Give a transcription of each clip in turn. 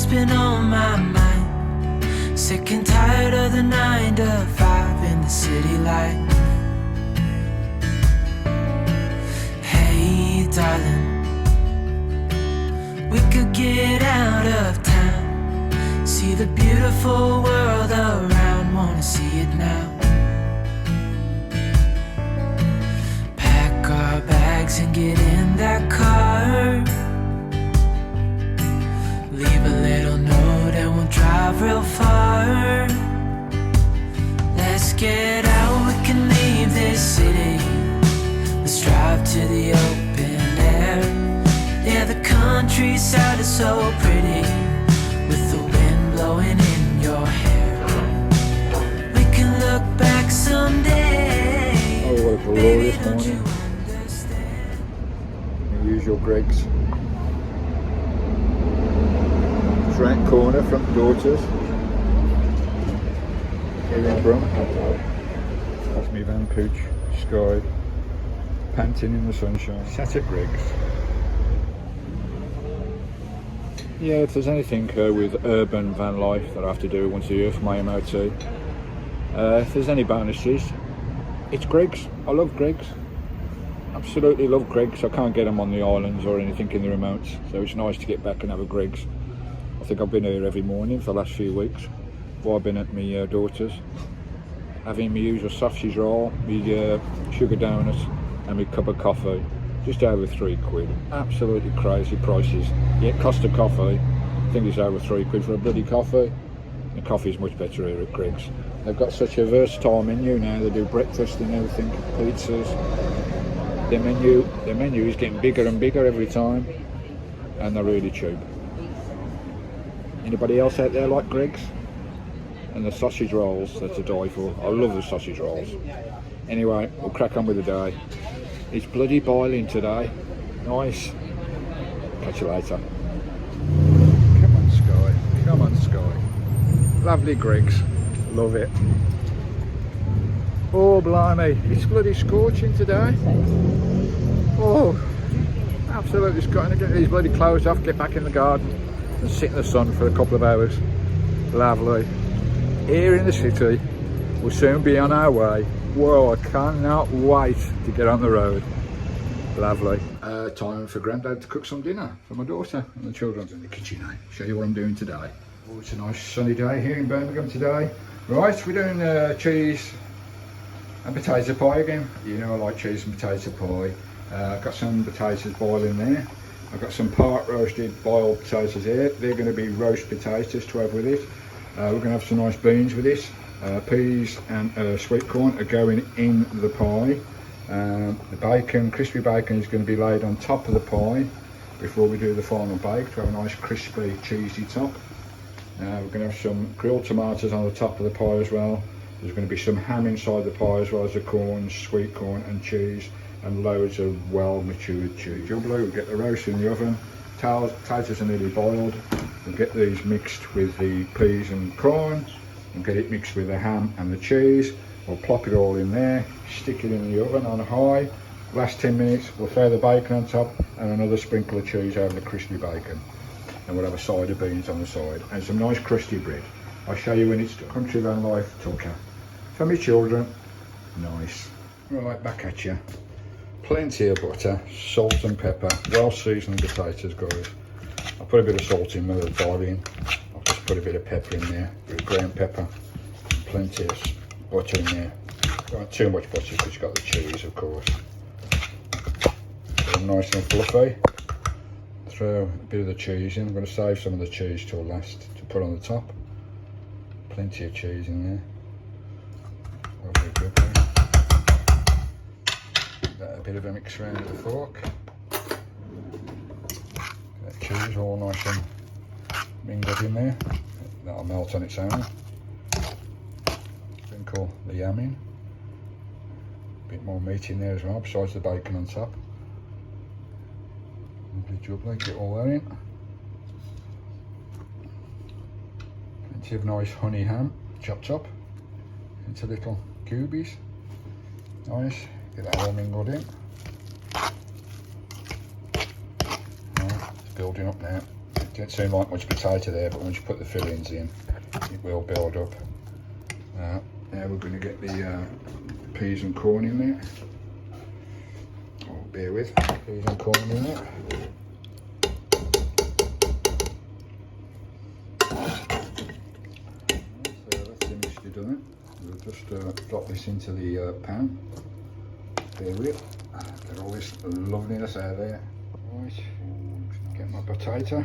what's been on my mind. Sick and tired of the 9 to 5 in the city life. Hey darling, we could get out of town, see the beautiful world around, wanna see it now. Pack our bags and get in that car, leave a little note and we'll drive real far. Let's get out, we can leave this city. Let's drive to the open air. Yeah, the countryside is so pretty, with the wind blowing in your hair. We can look back someday. Oh, what a glorious morning. The usual Greggs. Right corner from Daughters here in Brum. That's me van Pooch, Sky, panting in the sunshine, sat at Greggs. Yeah, if there's anything with urban van life that I have to do once a year for my MOT, if there's any bonuses, it's Greggs. I love Greggs, absolutely love Greggs. I can't get them on the islands or anything in the remotes, so it's nice to get back and have a Greggs. I think I've been here every morning for the last few weeks while I've been at my Daughters, having my usual sausage roll, my sugar donuts and my cup of coffee, just over £3. Absolutely crazy prices, yet cost of coffee, I think it's over £3 for a bloody coffee. The coffee is much better here at Greggs. They've got such a versatile menu now. They do breakfast and everything, pizzas. Their menu is getting bigger and bigger every time, and they're really cheap. Anybody else out there like Greggs? And the sausage rolls, that's a die for. I love the sausage rolls. Anyway, we'll crack on with the day. It's bloody boiling today. Nice. Catch you later. Come on, Sky. Come on, Sky. Lovely Greggs. Love it. Oh, blimey. It's bloody scorching today. Oh, absolutely scorching. Get these bloody clothes off, get back in the garden and sit in the sun for a couple of hours. Lovely. Here in the city, we'll soon be on our way. Whoa, I cannot wait to get on the road. Lovely. Time for Grandad to cook some dinner for my daughter and the children's in the kitchen now. Show you what I'm doing today. Oh, it's a nice sunny day here in Birmingham today. Right, we're doing cheese and potato pie again. You know I like cheese and potato pie. I've got some potatoes boiling there. I've got some part roasted boiled potatoes here. They're going to be roast potatoes to have with it. We're going to have some nice beans with this. Peas and sweet corn are going in the pie. The bacon, crispy bacon, is going to be laid on top of the pie before we do the final bake to have a nice crispy cheesy top. We're going to have some grilled tomatoes on the top of the pie as well. There's going to be some ham inside the pie as well as the corn, sweet corn and cheese, and loads of well matured cheese. We'll get the roast in the oven. Potatoes are nearly boiled. We'll get these mixed with the peas and corn and get it mixed with the ham and the cheese. We'll plop it all in there, stick it in the oven on high. Last 10 minutes, we'll throw the bacon on top and another sprinkle of cheese over the crispy bacon. And we'll have a side of beans on the side and some nice crusty bread. I'll show you when it's done. Countryvanlifeuk. For me children, nice. Right, back at you. Plenty of butter, salt and pepper, well seasoned potatoes guys. I'll put a bit of salt in with the barley. I'll just put a bit of pepper in there, a bit of ground pepper, plenty of butter in there. Not too much butter because you've got the cheese of course. So nice and fluffy. Throw a bit of the cheese in. I'm going to save some of the cheese till last to put on the top. Plenty of cheese in there. Lovely good there. A bit of a mix around with the fork. That cheese all nice and mingled in there. That'll melt on its own. Sprinkle the yam in. A bit more meat in there as well, besides the bacon on top. Lovely, get all that in. Plenty of nice honey ham, chopped up into little cubies. Nice. Get that all mingled in. Right, it's building up now. Didn't seem like much potato there, but once you put the fillings in, it will build up. Now we're going to get the peas and corn in there. Oh, bear with, peas and corn in there. So that's finished doing it. We'll just drop this into the pan. Bear with, get all this loveliness out of there. Right, get my potato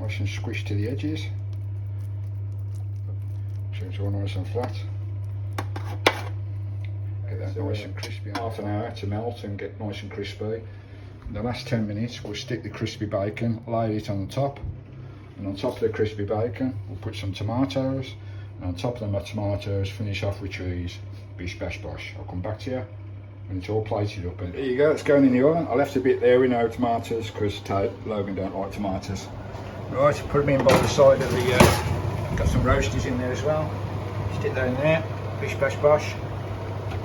nice and squished to the edges. So it's all nice and flat. Get that nice and crispy. Half an hour to melt and get nice and crispy. In the last 10 minutes we'll stick the crispy bacon, lay it on the top, and on top of the crispy bacon we'll put some tomatoes, and on top of the tomatoes finish off with cheese. Bish bash bosh. I'll come back to you when it's all plated up. And there you go, it's going in the oven. I left a bit there with no tomatoes because Logan don't like tomatoes. Right, put them in by the side of the got some roasties in there as well. Stick that in there. Bish bash bosh.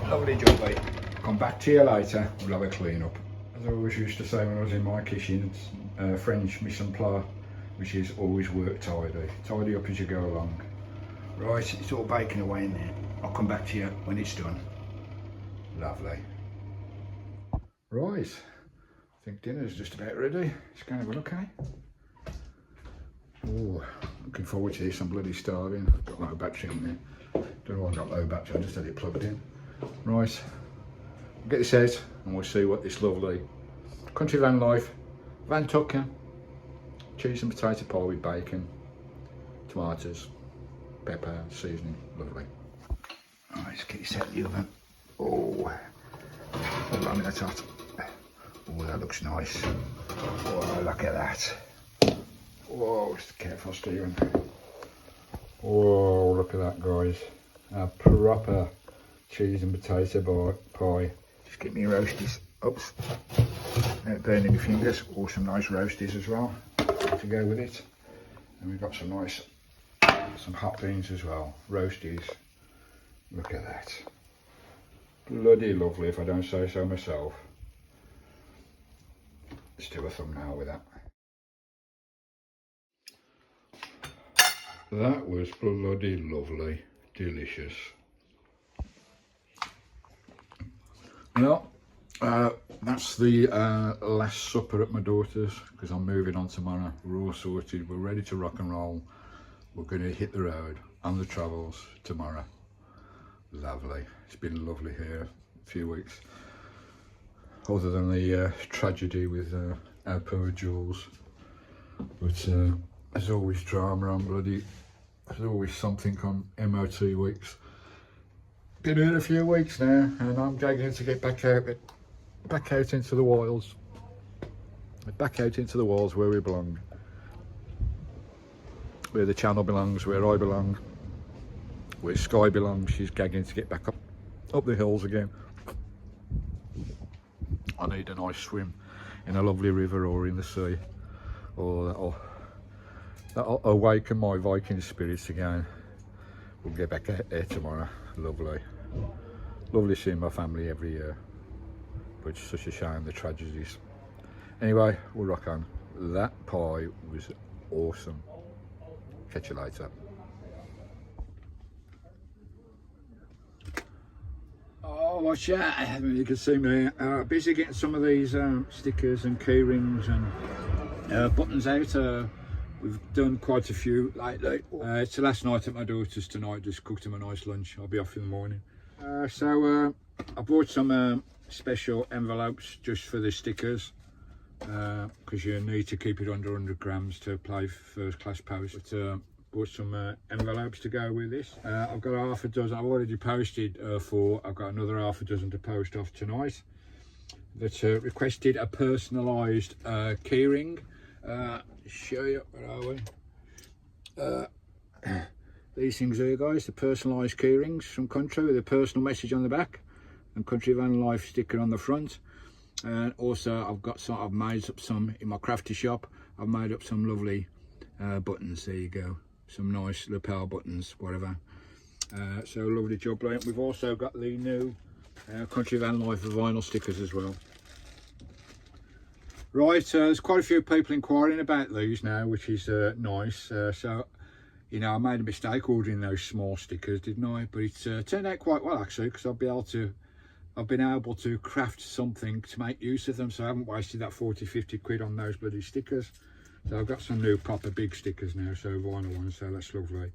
Lovely job, mate. Come back to you later. We'll have a clean up. As I always used to say when I was in my kitchen, it's French mise en place, which is always work tidy. Tidy up as you go along. Right, it's all baking away in there. I'll come back to you when it's done. Lovely. Right, I think dinner's just about ready. It's going to look okay. Oh, looking forward to this. I'm bloody starving. I've got low battery on there. Don't know why I've got low battery, I just had it plugged in. Right, we'll get this out and we'll see what this lovely Country Van Life Van Tucker cheese and potato pie with bacon, tomatoes, pepper, seasoning. Lovely. Right, let's get this out of the oven. Oh, I mean that's hot. Oh, that looks nice. Oh, look at that. Whoa, just careful, Stephen. Whoa, look at that, guys. A proper cheese and potato pie. Just get me roasties. Oops. Not burning my fingers. Or some nice roasties as well to go with it. And we've got some nice, some hot beans as well. Roasties. Look at that. Bloody lovely, if I don't say so myself. Let's do a thumbnail with that. That was bloody lovely, delicious. Well, that's the last supper at my daughter's because I'm moving on tomorrow. We're all sorted, we're ready to rock and roll. We're going to hit the road on the travels tomorrow. Lovely. It's been lovely here a few weeks. Other than the tragedy with our poor Jules. But there's always drama on bloody, there's always something on MOT weeks. Been here a few weeks now and I'm gagging to get back out into the wilds. Back out into the wilds where we belong. Where the channel belongs, where I belong. Where Sky belongs. She's gagging to get back up the hills again. I need a nice swim in a lovely river or in the sea. Oh, that'll awaken my Viking spirits again. We'll get back out there tomorrow. Lovely. Lovely seeing my family every year. But it's such a shame, the tragedies. Anyway, we'll rock on. That pie was awesome. Catch you later. Oh, Watchya. You can see me busy getting some of these stickers and key rings and buttons out. We've done quite a few lately. It's the last night at my daughter's tonight, just cooked them a nice lunch. I'll be off in the morning. So I bought some special envelopes just for the stickers because you need to keep it under 100 grams to apply first class post. But bought some envelopes to go with this. I've got half a dozen. I've already posted 4. I've got another half a dozen to post off tonight. That requested a personalised keyring. Show you, where are we? These things here, guys, the personalised key rings from Country with a personal message on the back and Country Van Life sticker on the front. And also I've made up some in my crafty shop. I've made up some lovely buttons. There you go, some nice lapel buttons, whatever. So lovely job, brilliant. We've also got the new Country Van Life vinyl stickers as well. Right, there's quite a few people inquiring about these now, which is nice. So, you know, I made a mistake ordering those small stickers, didn't I? But it's turned out quite well actually, because I've been able to craft something to make use of them, so I haven't wasted that 40-50 quid on those bloody stickers. So I've got some new proper big stickers now, so vinyl ones, so that's lovely.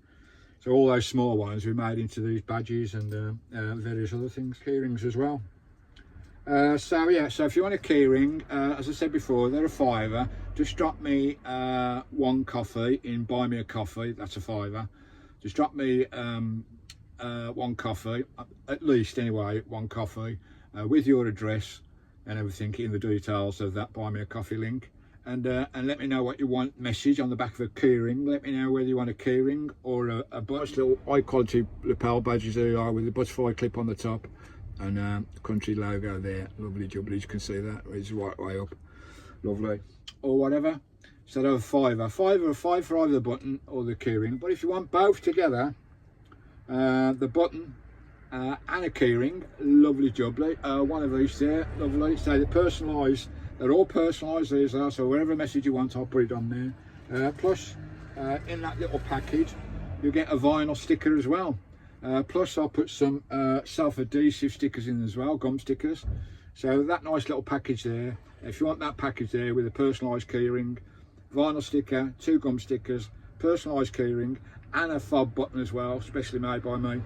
So all those small ones we made into these badges and various other things, keyrings as well. So yeah, so if you want a keyring, as I said before, they're a £5. Just drop me one coffee in Buy Me a Coffee, that's a £5. Just drop me one coffee, at least anyway, one coffee, with your address and everything in the details of that Buy Me a Coffee link. And let me know what you want message on the back of a keyring. Let me know whether you want a keyring or a little high quality lapel badges they are, with the butterfly clip on the top and the country logo there. Lovely jubbly, you can see that, it's right way up, lovely. Or whatever, so they're a £5 for either the button or the keyring. But if you want both together, the button and a keyring, lovely jubbly, one of these there, lovely. So they're personalised. They're all personalised, these are, so whatever message you want, I'll put it on there. Plus, in that little package, you get a vinyl sticker as well. Plus, I'll put some self-adhesive stickers in as well, gum stickers. So that nice little package there, if you want that package there with a personalised keyring, vinyl sticker, 2 gum stickers, personalised keyring, and a fob button as well, specially made by me.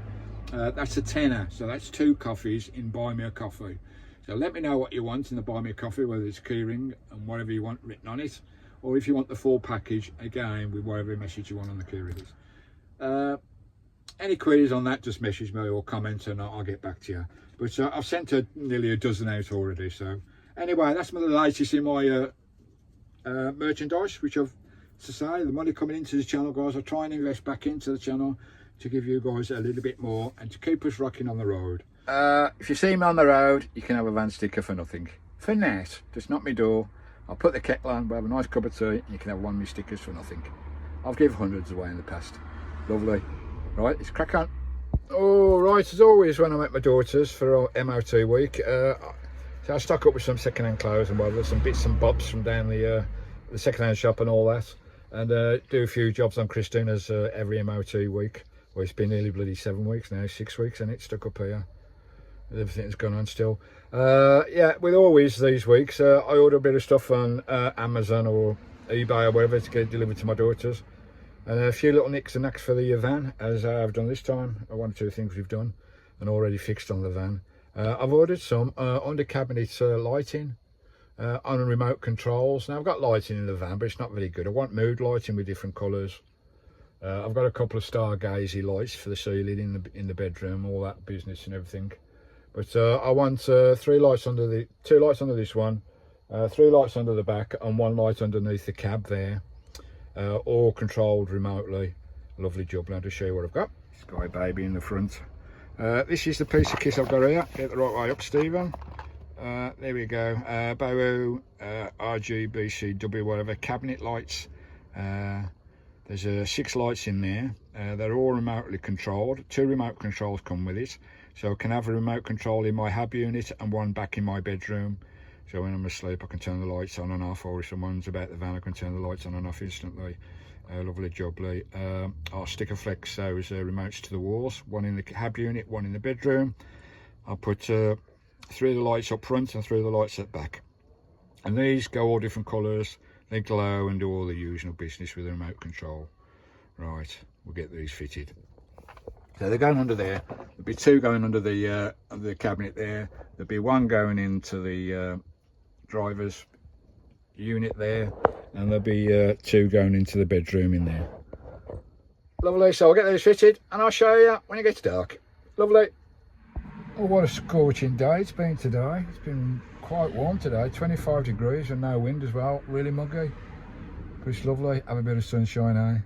That's a tenner, so that's 2 coffees in Buy Me a Coffee. So let me know what you want in the Buy Me a Coffee, whether it's keyring and whatever you want written on it, or if you want the full package, again, with whatever message you want on the keyrings. Any queries on that, just message me or comment and I'll get back to you. But I've sent nearly a dozen out already. So anyway, that's the latest in my merchandise, which I've to say, the money coming into the channel, guys, I try and invest back into the channel to give you guys a little bit more and to keep us rocking on the road. If you see me on the road, you can have a van sticker for nothing. For net, just knock my door, I'll put the kettle on, we'll have a nice cup of tea, and you can have one of my stickers for nothing. I've given hundreds away in the past. Lovely. Right, let's crack on. All right, as always, when I'm at my daughter's for MOT week, so I stock up with some second-hand clothes and whatever, some bits and bobs from down the second-hand shop and all that, and do a few jobs on Christina's every MOT week. Well, it's been nearly bloody 7 weeks now, 6 weeks, and it's stuck up here. Everything that's going on still. Yeah, with always these weeks, I order a bit of stuff on Amazon or eBay or whatever to get delivered to my daughter's. And a few little nicks and knacks for the van, as I've done this time. 1 or 2 things we've done and already fixed on the van. I've ordered some under cabinet lighting on remote controls. Now I've got lighting in the van, but it's not very good. I want mood lighting with different colours. I've got a couple of stargazy lights for the ceiling in the bedroom, all that business and everything. But I want 3 lights under the 2 lights under this one, 3 lights under the back, and 1 light underneath the cab there. All controlled remotely. Lovely job. Now to show you what I've got. Sky Baby in the front. This is the piece of kit I've got here. Get the right way up, Stephen. There we go. BOO, RGBCW, whatever. Cabinet lights. There's 6 lights in there. They're all remotely controlled. 2 remote controls come with it. So I can have a remote control in my hab unit and 1 back in my bedroom. So when I'm asleep, I can turn the lights on and off, or if someone's about the van, I can turn the lights on and off instantly. Lovely jubbly. I'll stick a flex those remotes to the walls, 1 in the hab unit, 1 in the bedroom. I'll put 3 of the lights up front and 3 of the lights at back. And these go all different colours. They glow and do all the usual business with the remote control. Right, we'll get these fitted. So they're going under there. There'll be 2 going under the cabinet there. There'll be 1 going into the driver's unit there, and there'll be 2 going into the bedroom in there. Lovely. So I'll get those fitted and I'll show you when it gets dark. Lovely. Oh, what a scorching day it's been today. It's been quite warm today, 25 degrees and no wind as well. Really muggy, but it's lovely. Have a bit of sunshine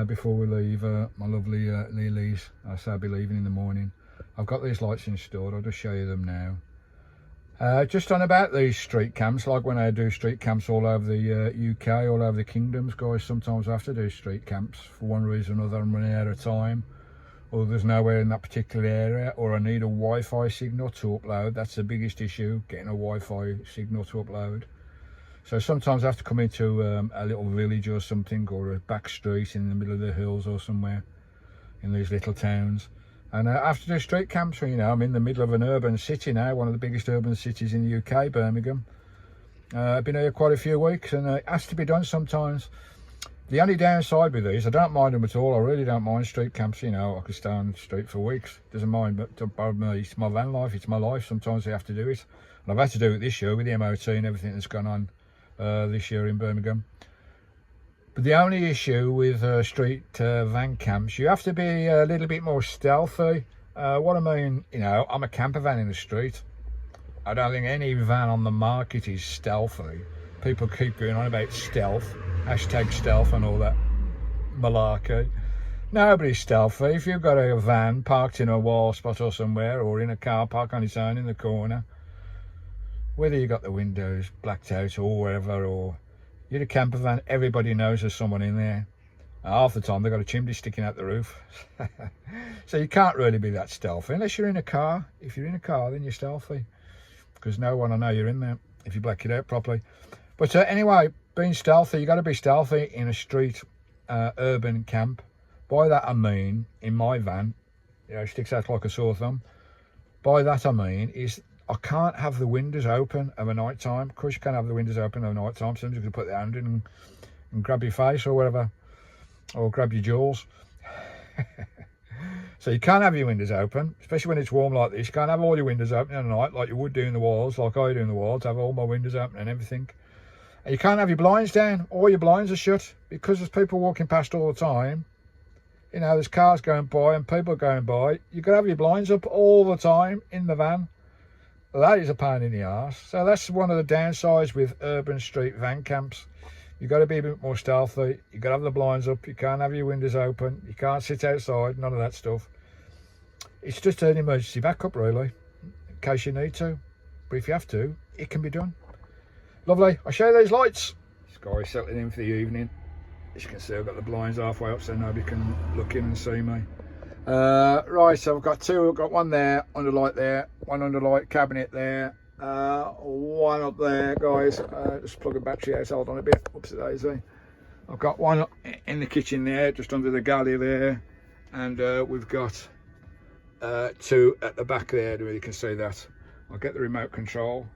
before we leave my lovely Lily's. I'll be leaving in the morning. I've got these lights installed. I'll just show you them now. Just on about these street camps, like when I do street camps all over the UK, all over the kingdoms, guys, sometimes I have to do street camps for one reason or another. I'm running out of time, or there's nowhere in that particular area, or I need a Wi-Fi signal to upload. That's the biggest issue, getting a Wi-Fi signal to upload. So sometimes I have to come into a little village or something, or a back street in the middle of the hills or somewhere in these little towns. And I have to do street camps. You know, I'm in the middle of an urban city now, one of the biggest urban cities in the UK, Birmingham. I've been here quite a few weeks, and it has to be done sometimes. The only downside with these, I don't mind them at all. I really don't mind street camps. You know, I could stay on the street for weeks. Doesn't mind, but it's my van life. It's my life. Sometimes I have to do it. And I've had to do it this year with the MOT and everything that's gone on this year in Birmingham. But the only issue with street van camps, you have to be a little bit more stealthy. What I mean, you know, I'm a camper van in the street. I don't think any van on the market is stealthy. People keep going on about stealth, hashtag stealth and all that malarkey. Nobody's stealthy. If you've got a van parked in a wall spot or somewhere, or in a car park on its own in the corner, whether you got the windows blacked out or wherever, or you're a camper van, everybody knows there's someone in there. Half the time they've got a chimney sticking out the roof. So you can't really be that stealthy unless you're in a car. If you're in a car, then you're stealthy, because no one will know you're in there if you black it out properly. But anyway, being stealthy, you got to be stealthy in a street urban camp. By that I mean, in my van, you know, it sticks out like a sore thumb. By that I mean is I can't have the windows open of a night time. Of course you can't have the windows open of a night time. Somebody's going to put their hand in and grab your face or whatever, or grab your jaws. So you can't have your windows open, especially when it's warm like this. You can't have all your windows open at night like you would do in the walls, like I do in the walls, have all my windows open and everything. And you can't have your blinds down. All your blinds are shut, because there's people walking past all the time. You know, there's cars going by and people going by. You've got to have your blinds up all the time in the van. Well, that is a pain in the arse. So that's one of the downsides with urban street van camps. You've got to be a bit more stealthy. You've got to have the blinds up. You can't have your windows open. You can't sit outside. None of that stuff. It's just an emergency backup, really, in case you need to. But if you have to, it can be done. Lovely. I'll show you these lights. Sky's settling in for the evening. As you can see, I've got the blinds halfway up so nobody can look in and see me. Right, so I've got two. I've got one there, under light there, one under light cabinet there, one up there, guys. Just plug a battery out, hold on a bit. Oops, daisy. I've got one in the kitchen there, just under the galley there, and we've got two at the back there. You can see that. I'll get the remote control.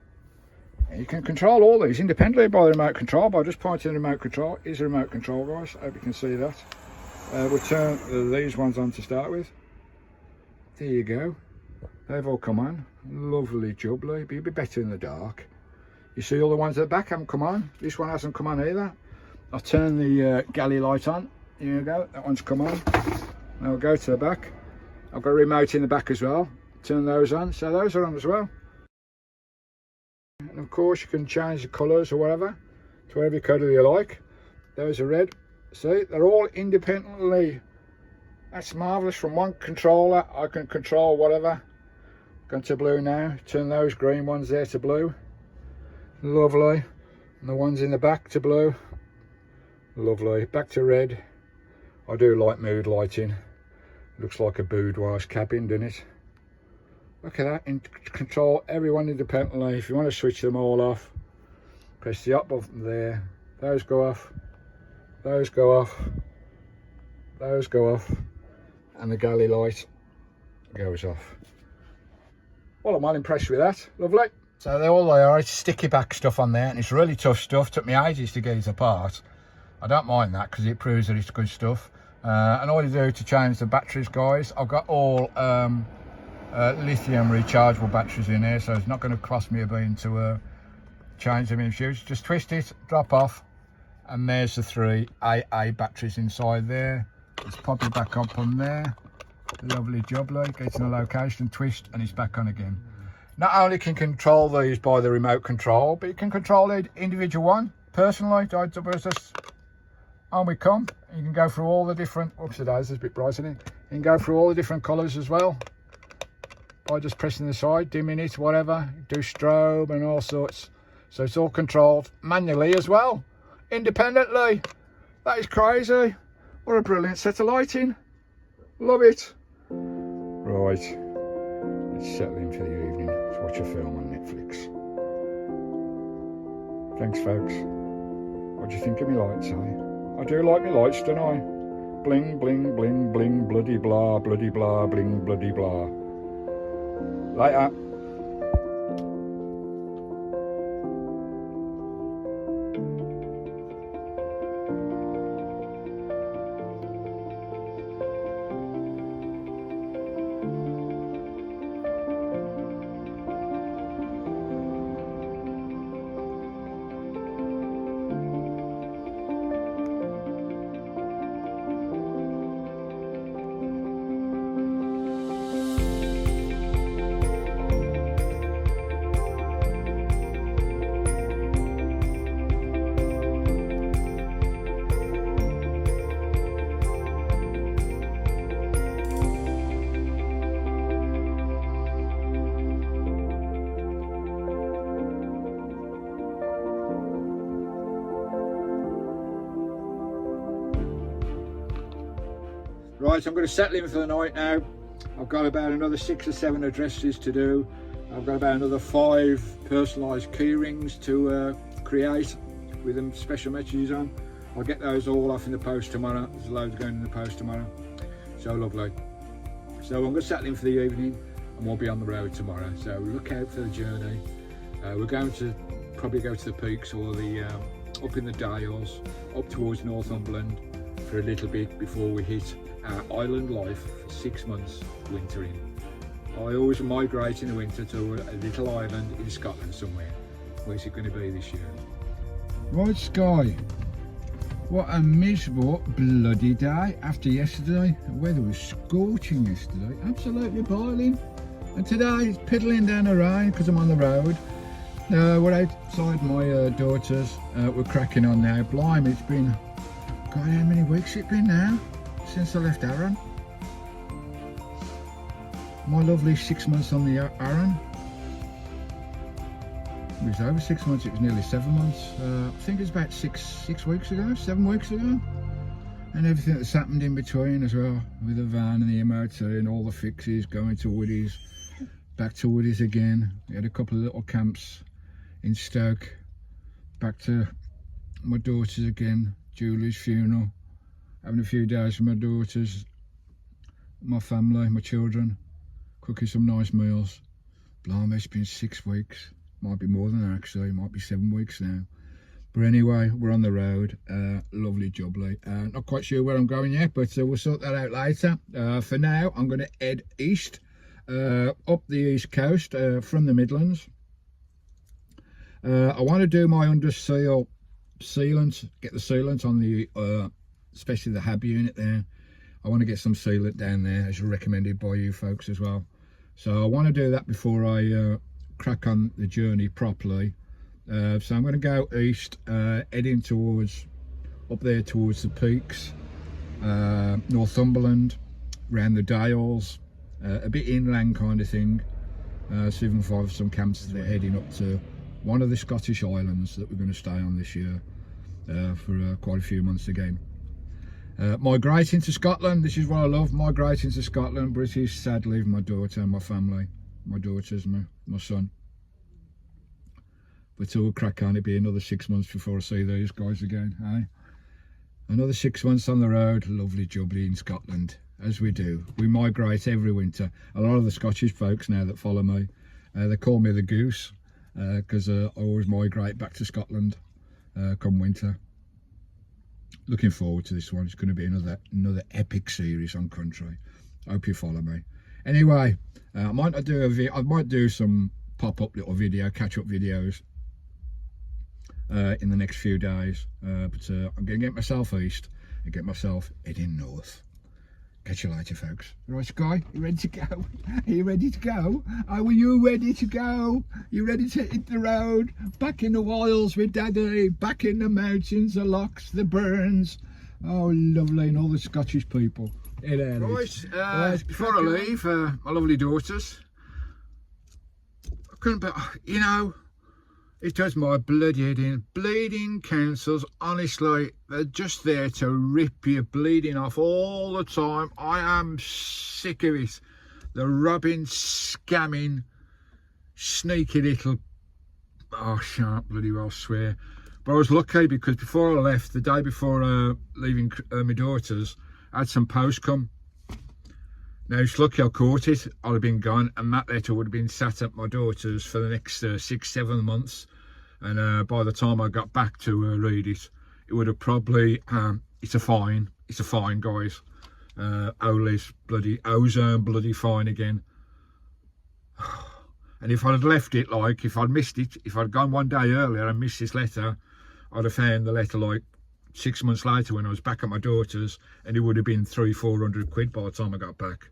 And you can control all these independently by the remote control, by just pointing the remote control. Is a remote control, guys. I hope you can see that. We'll turn these ones on to start with. There you go. They've all come on. Lovely jubbly. Be a bit better in the dark. You see all the ones at the back haven't come on. This one hasn't come on either. I'll turn the galley light on. Here you go. That one's come on. Now we'll go to the back. I've got a remote in the back as well. Turn those on. So those are on as well. And of course you can change the colours or whatever to whatever colour you like. Those are red. See, they're all independently. That's marvellous. From one controller I can control whatever. Going to blue now. Turn those green ones there to blue. Lovely. And the ones in the back to blue. Lovely. Back to red. I do like mood lighting. Looks like a boudoir's cabin, doesn't it? Look at that. And control everyone independently. If you want to switch them all off, press the up button there. Those go off. Those go off. Those go off. And the galley light goes off. Well, I'm well impressed with that. Lovely. So they're all there. It's sticky back stuff on there, and it's really tough stuff. Took me ages to get it apart. I don't mind that because it proves that it's good stuff. And all you do to change the batteries, guys, I've got all lithium rechargeable batteries in here, so it's not going to cost me a bean to change them in the future. Just twist it, drop off, and there's the three AA batteries inside there. Let's pop it back up on there. Lovely jubbly. Gets in a location, twist, and it's back on again. Not only can you control these by the remote control, but you can control the individual one personally. On we come. You can go through all the different, oops, it is a bit bright, isn't it? You can go through all the different colours as well by just pressing the side, dimming it, whatever. Do strobe and all sorts. So it's all controlled manually as well, independently. That is crazy. What a brilliant set of lighting. Love it. Right, let's settle in for the evening. Let's watch a film on Netflix. Thanks, folks. What do you think of me lights, eh? I do like me lights, don't I? Bling, bling, bling, bling, bloody blah, bling, bloody blah. Later. Right, I'm going to settle in for the night now. I've got about another 6 or 7 addresses to do. I've got about another 5 personalised key rings to create with them special messages on. I'll get those all off in the post tomorrow. There's loads going in the post tomorrow. So lovely. So I'm going to settle in for the evening and we'll be on the road tomorrow. So look out for the journey. We're going to probably go to the peaks or the up in the Dales, up towards Northumberland for a little bit before we hit our island life for 6 months wintering. I always migrate in the winter to a little island in Scotland somewhere. Where's it going to be this year? Right, Sky. What a miserable bloody day after yesterday. The weather was scorching yesterday, absolutely boiling. And today it's piddling down the rain because I'm on the road. We're outside my daughter's. We're cracking on now. Blimey, it's been, God, how many weeks it's been now since I left Aaron. My lovely 6 months on the Aaron. It was over 6 months, it was nearly 7 months. I think it was about six weeks ago, 7 weeks ago. And everything that's happened in between as well, with the van and the MOT and all the fixes, going to Woody's, back to Woody's again. We had a couple of little camps in Stoke, back to my daughter's again, Julie's funeral, having a few days with my daughters, my family, my children, cooking some nice meals. Blimey, it's been 6 weeks. Might be more than that actually, might be 7 weeks now. But anyway, we're on the road. Lovely jubbly. Not quite sure where I'm going yet, but we'll sort that out later. For now, I'm going to head east, up the east coast from the Midlands. I want to do my under seal sealant, get the sealant on the, especially the hab unit there. I want to get some sealant down there, as recommended by you folks as well. So I want to do that before I crack on the journey properly. So I'm going to go east, heading towards, up there towards the peaks, Northumberland, round the Dales, a bit inland kind of thing. See if we can find some camps that are heading up to one of the Scottish islands that we're going to stay on this year for quite a few months again. Migrating to Scotland, this is what I love, migrating to Scotland, British, sad leaving my daughter and my family, my daughters, my son. But we'll crack on, it'll be another 6 months before I see these guys again, eh? Another 6 months on the road, lovely jubbly in Scotland, as we do. We migrate every winter. A lot of the Scottish folks now that follow me, they call me the goose, because I always migrate back to Scotland come winter. Looking forward to this one. It's going to be another epic series on country. Hope you follow me. Anyway, I might do some pop-up little video, catch-up videos in the next few days. But I'm going to get myself east and get myself heading north. Catch you later, folks. Right, Sky, you ready to go? Are you ready to go? Are you ready to go? You ready to hit the road? Back in the wilds with Daddy, back in the mountains, the lochs, the burns. Oh, lovely, and all the Scottish people. Right, before I leave, my lovely daughters, I couldn't, but you know, it does my bloody head in. Bleeding councils, honestly, they're just there to rip your bleeding off all the time. I am sick of it. The robbing, scamming, sneaky little, Oh, I shan't bloody well swear. But I was lucky because before I left, the day before leaving my daughter's, I had some post come. Now it's lucky I caught it. I'd have been gone, and that letter would have been sat at my daughter's for the next 6-7 months. And by the time I got back to read it, it would have probably it's a fine, guys. Owl's bloody ozone bloody fine again. And if I'd have left it, like if I'd missed it, if I'd gone one day earlier and missed this letter, I'd have found the letter like 6 months later when I was back at my daughter's, and it would have been 300-400 quid by the time I got back,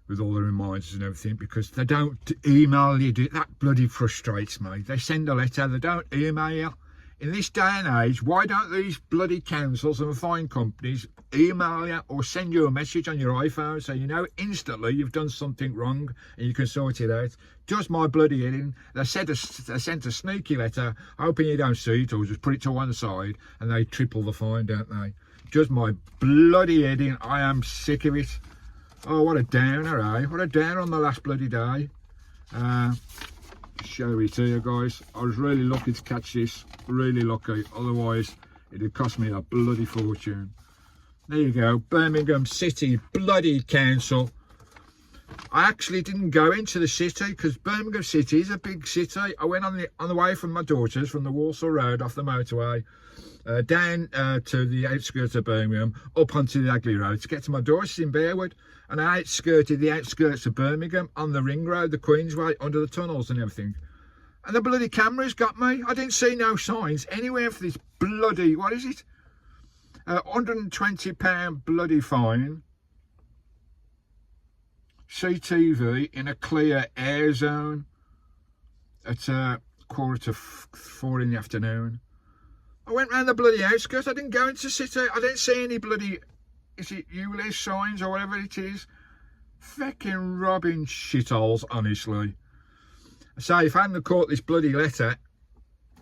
with all the reminders and everything, because they don't email you. That bloody frustrates me. They send a letter, they don't email you. In this day and age, why don't these bloody councils and fine companies email you or send you a message on your iPhone so you know instantly you've done something wrong and you can sort it out? Just my bloody heading. They sent a sneaky letter, hoping you don't see it or just put it to one side, and they triple the fine, don't they? Just my bloody heading. I am sick of it. Oh, what a downer, eh? What a downer on the last bloody day. Show it to you guys. I was really lucky to catch this, really lucky, otherwise it'd cost me a bloody fortune. There you go, Birmingham City bloody Council. I actually didn't go into the city because Birmingham City is a big city. I went on the way from my daughter's, from the Walsall Road off the motorway, down to the outskirts of Birmingham, up onto the Agley Road to get to my daughter's in Bearwood, and I outskirted the outskirts of Birmingham on the ring road, the Queensway, under the tunnels and everything. And the bloody cameras got me. I didn't see no signs anywhere for this bloody, what is it? £120 bloody fine. CTV in a clear air zone at 3:45 in the afternoon. I went round the bloody outskirts. I didn't go into the city. I didn't see any bloody, is it ULEZ signs or whatever it is? Fucking robbing shitholes, honestly. So if I hadn't caught this bloody letter,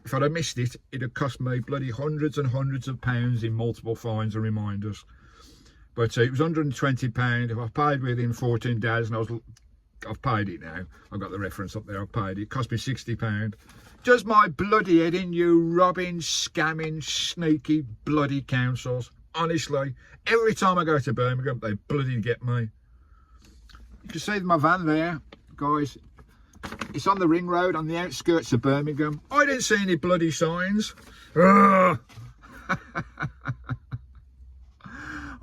if I'd have missed it, it'd have cost me bloody hundreds and hundreds of pounds in multiple fines and reminders. But it was £120. If I paid within 14 days, and I've paid it now. I've got the reference up there. I've paid it. It cost me £60. Just my bloody head in, you robbing, scamming, sneaky bloody councils. Honestly, every time I go to Birmingham, they bloody get me. You can see my van there, guys. It's on the ring road on the outskirts of Birmingham. I didn't see any bloody signs.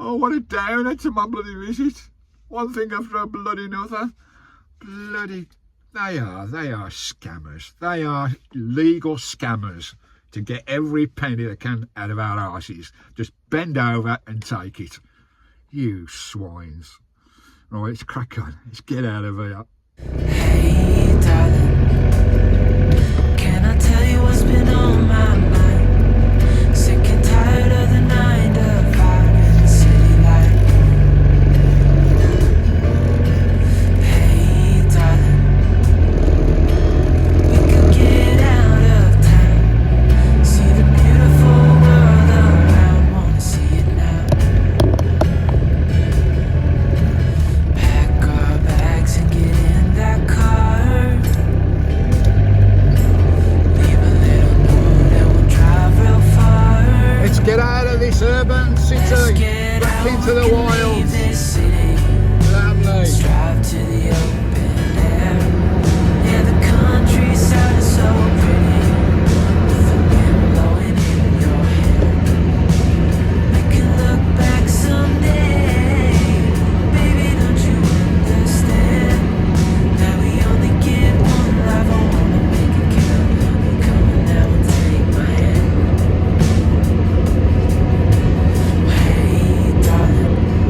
Oh, what a downer to my bloody visit. One thing after a bloody another. Bloody, they are scammers. They are legal scammers to get every penny they can out of our arses. Just bend over and take it. You swines. Right, let's crack on. Let's get out of here. Hey darling, can I tell you what's been on my mind? Sick and tired of the 9 to 5 in the city life. Hey darling, we could get out of town, see the beautiful world around, wanna see it now. Pack our bags and get in that car. Leave a little note and we'll drive real far. Let's get out of this urban city, back into the wild. Lovely. Let's drive to the open air. Yeah, the countryside is so pretty, with the wind blowing in your hair. We can look back someday. Baby, don't you understand that we only get one life? I wanna make it count. Come on now and take my hand. Hey darling,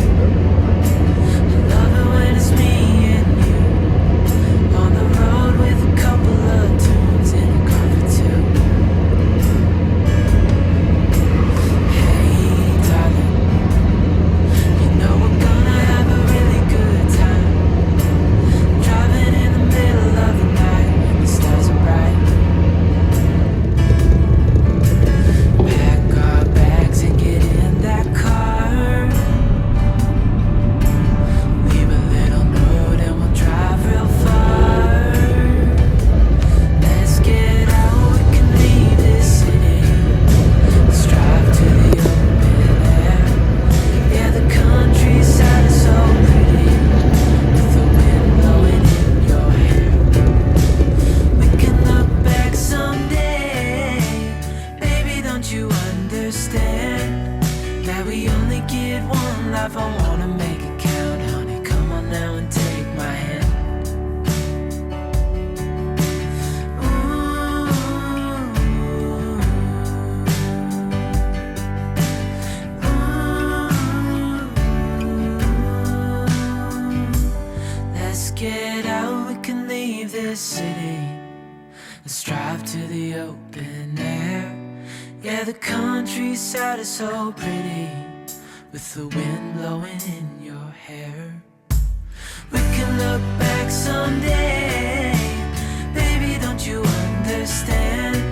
life, I wanna make it count. Honey, come on now and take my hand. Let's get out, we can leave this city. Let's drive to the open air. Yeah, the countryside is so pretty, with the wind blowing in your hair. We can look back someday, baby, don't you understand?